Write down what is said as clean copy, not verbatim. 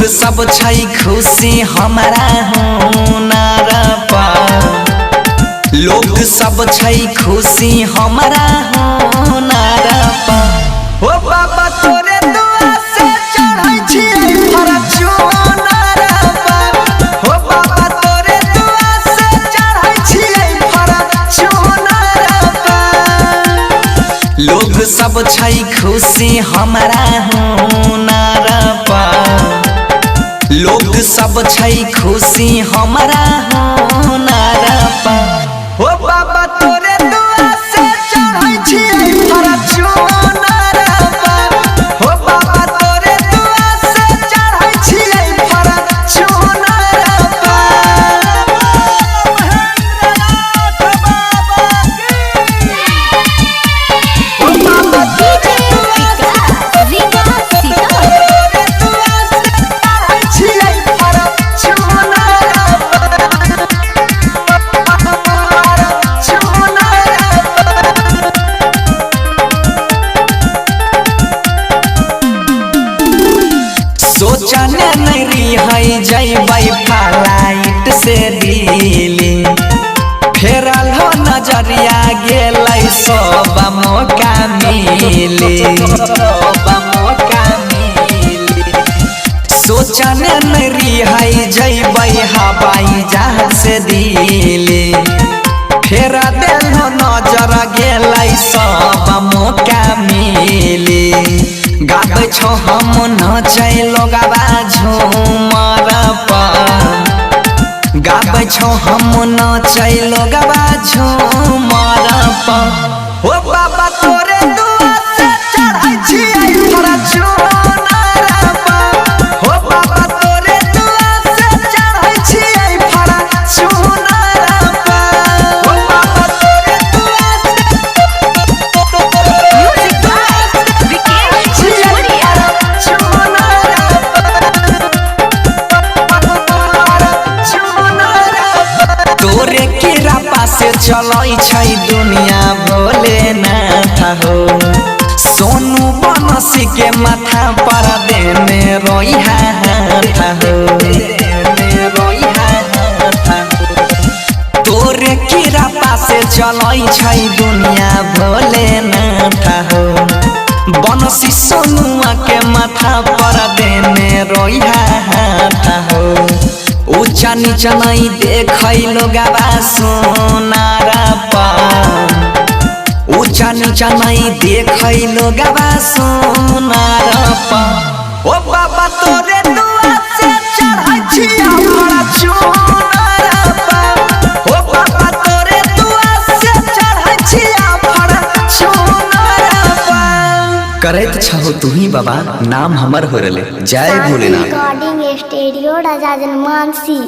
सब छै खुशी हमारा हुनर पर। लोग सब छै खुशी हमारा हुनर पर। ओ बाबा तोरे दुआ से चढ़ै छी फॉर्च्यूनर पर। ओ बाबा तोरे दुआ से चढ़ै छी फॉर्च्यूनर पर। लोग सब छै खुशी हमारा हुनर पर। लोग सब छै खुशी हमारा हुनर पर। ओ बाबा तोरे दुआ से चढ़ै छी फॉर्च्यूनर पर। ओ बाबा तोरे दुआ से चढ़ै छी फॉर्च्यूनर पर। ओ बाबा तोरे दुआ से सोचने नहीं रही जैबै फ्लाइट से दिल्ली। फेरल हो नजरिया गेलै सब मौका मिली। सोचने नहीं रही जैबै हवाई जहाज से दिल्ली। फेर दिल हो नजर गेलै सब मौका मिली। गाबै छो हम नचै लोगवा झूमर पर। गाबै छो हम नचै लोगवा झूमर पर। ओ बाबा तोरे दुआ से चढ़ै छी फॉर्च्यूनर पर। ओ बाबा तोरे दुआ से चढ़ै छी फॉर्च्यूनर पर। ओ बाबा तोरे दुआ तोरे कृपा से चलै छै दुनिया भोलेनाथ हो। सोनू बनसी के माथा पर देने रोइहा हाथ हो। तोरे कृपा से चलै छै दुनिया भोलेनाथ हो। बनसी सोनुआ के माथा पर देने रोइहा हाथ हो। ऊंचा नीचा नहीं देखै लोगवा सोनार पर। ऊंचा नीचा नहीं देखै लोगवा सोनार पर। ओ बाबा तोरे दुआ से चढ़ै छी फॉर्च्यूनर पर। ओ बाबा तोरे दुआ से चढ़ै छी फॉर्च्यूनर पर। करैत छहो तू ही बाबा, नाम हमर हो रले। जय भोलेनाथ। रिकॉर्डिंग स्टूडियो राजा जनमानसी।